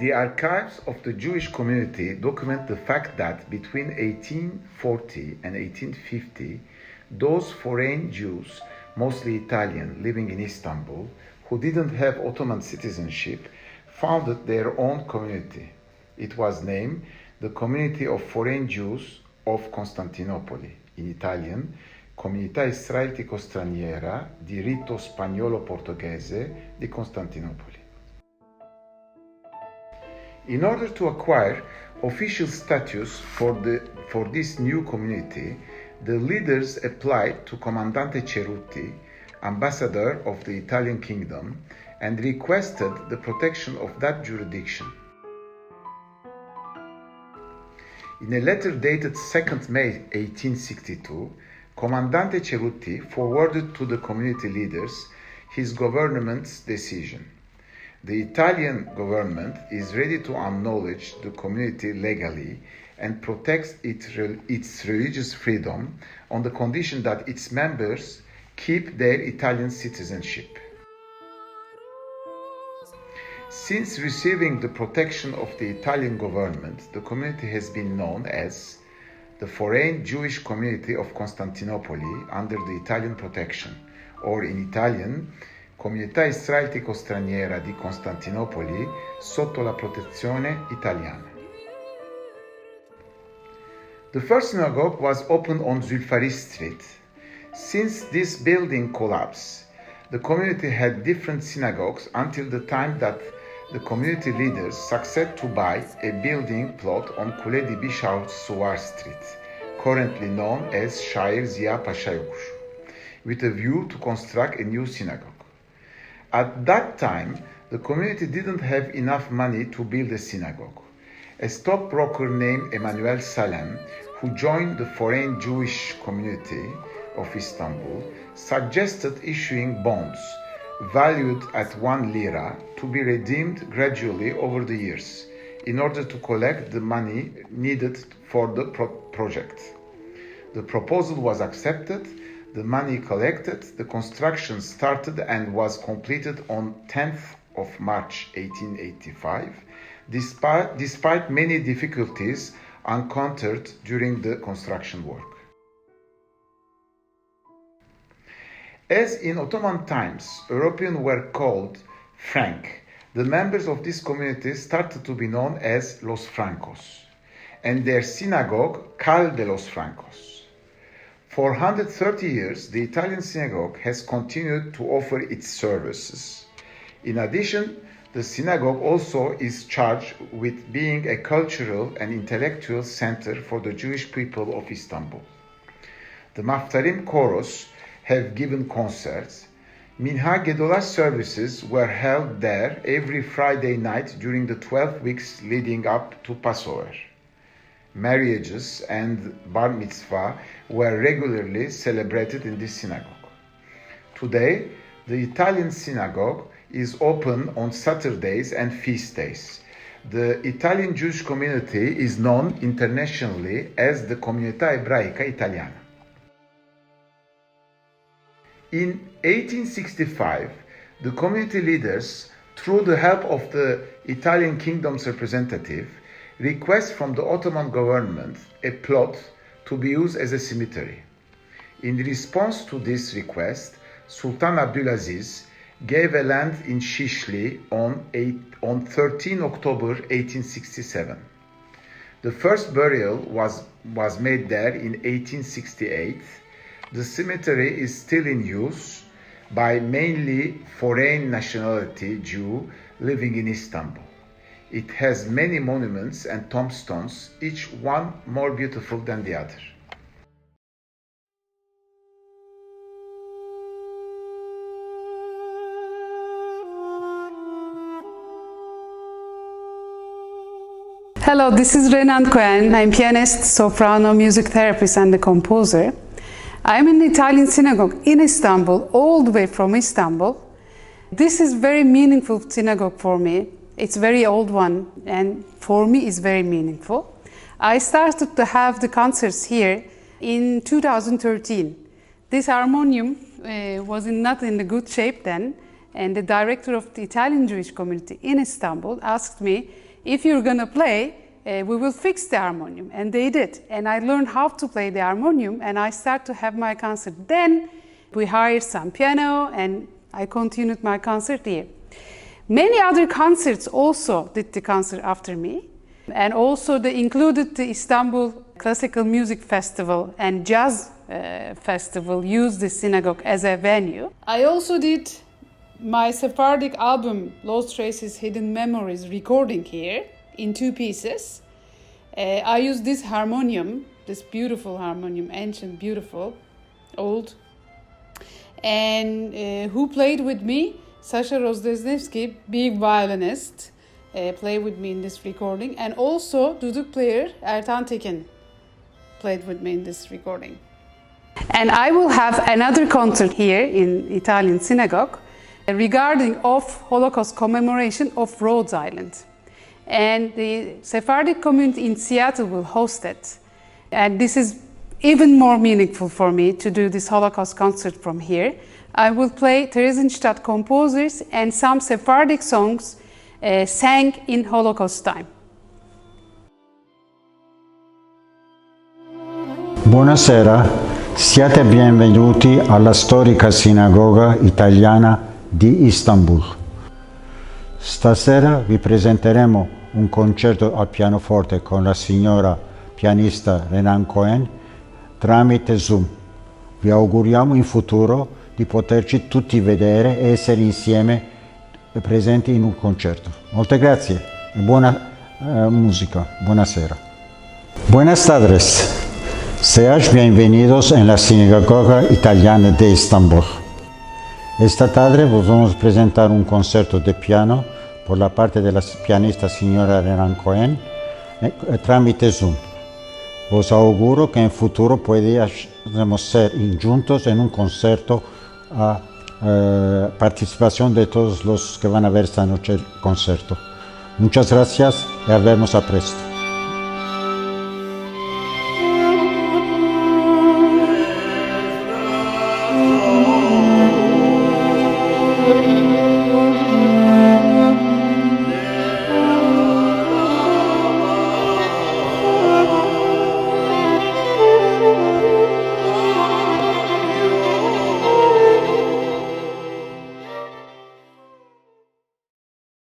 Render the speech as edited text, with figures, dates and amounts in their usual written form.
The archives of the Jewish community document the fact that between 1840 and 1850, those foreign Jews, mostly Italian, living in Istanbul, who didn't have Ottoman citizenship, founded their own community. It was named the Community of Foreign Jews of Costantinopoli, in Italian, Comunità Israelitico-Straniera di Rito Spagnolo-Portoghese di Costantinopoli. In order to acquire official status for this new community, the leaders applied to Comandante Cerutti, ambassador of the Italian kingdom, and requested the protection of that jurisdiction. In a letter dated 2nd May 1862, Comandante Cerutti forwarded to the community leaders his government's decision. The Italian government is ready to acknowledge the community legally and protects its religious freedom on the condition that its members keep their Italian citizenship. Since receiving the protection of the Italian government, the community has been known as the Foreign Jewish Community of Constantinople under the Italian protection, or in Italian, Comunità Israelitico-Straniera di Costantinopoli sotto la protezione italiana. The first synagogue was opened on Zulfaris Street. Since this building collapsed, the community had different synagogues until the time that the community leaders succeeded to buy a building plot on Kuledi Bishar Suvar Street, currently known as Shair Ziya Pasha Yokuşu, with a view to construct a new synagogue. At that time, the community didn't have enough money to build a synagogue. A stockbroker named Emanuel Salem, who joined the foreign Jewish community of Istanbul, suggested issuing bonds valued at 1 lira to be redeemed gradually over the years in order to collect the money needed for the project. The proposal was accepted, the money collected, the construction started and was completed on 10th of March 1885, despite many difficulties encountered during the construction work. As in Ottoman times, Europeans were called Frank, the members of this community started to be known as Los Francos, and their synagogue, Cal de los Francos. For 130 years, the Italian synagogue has continued to offer its services. In addition, the synagogue also is charged with being a cultural and intellectual center for the Jewish people of Istanbul. The Maftarim chorus have given concerts. Minha Gedolah services were held there every Friday night during the 12 weeks leading up to Passover. Marriages and bar mitzvah were regularly celebrated in this synagogue. Today, the Italian synagogue is open on Saturdays and feast days. The Italian Jewish community is known internationally as the Comunità Ebraica Italiana. In 1865, the community leaders, through the help of the Italian kingdom's representative, request from the Ottoman government a plot to be used as a cemetery. In response to this request, Sultan Abdulaziz gave a land in Shishli on 13 October 1867. The first burial was made there in 1868. The cemetery is still in use by mainly foreign nationality Jew living in Istanbul. It has many monuments and tombstones, each one more beautiful than the other. Hello, this is Renan Koen. I'm pianist, soprano, music therapist, and a composer. I'm in the Italian synagogue in Istanbul, all the way from Istanbul. This is very meaningful synagogue for me. It's a very old one, and for me it's very meaningful. I started to have the concerts here in 2013. This harmonium was not in a good shape then, and the director of the Italian Jewish community in Istanbul asked me if you're gonna play, we will fix the harmonium. And they did. And I learned how to play the harmonium, and I started to have my concert. Then we hired some piano, and I continued my concert here. Many other concerts also did the concert after me. And also they included the Istanbul Classical Music Festival and Jazz Festival used the synagogue as a venue. I also did my Sephardic album, Lost Traces, Hidden Memories, recording here in 2 pieces. I used this harmonium, this beautiful harmonium, ancient, beautiful, old. And who played with me? Sasha Rozdesnevsky, big violinist, played with me in this recording. And also duduk player Ertan Tekin played with me in this recording. And I will have another concert here in Italian Synagogue regarding of Holocaust commemoration of Rhodes Island. And the Sephardic community in Seattle will host it. And this is even more meaningful for me to do this Holocaust concert from here. I will play Theresienstadt composers and some Sephardic songs sang in Holocaust time. Buonasera, siate benvenuti alla storica sinagoga italiana di Istanbul. Stasera vi presenteremo un concerto al pianoforte con la signora pianista Renan Koen tramite Zoom. Vi auguriamo in futuro di poterci tutti vedere e essere insieme presenti in un concerto. Molte grazie e buona música. Buonasera. Buenas tardes. Sean bienvenidos en la sinagoga italiana de Estambul. Esta tarde vos vamos a presentar un concierto de piano por la parte de la pianista señora Renan Koen tramite Zoom. Vos auguro que en futuro podamos ser juntos en un concierto a participación de todos los que van a ver esta noche el concierto. Muchas gracias y a vernos a presto.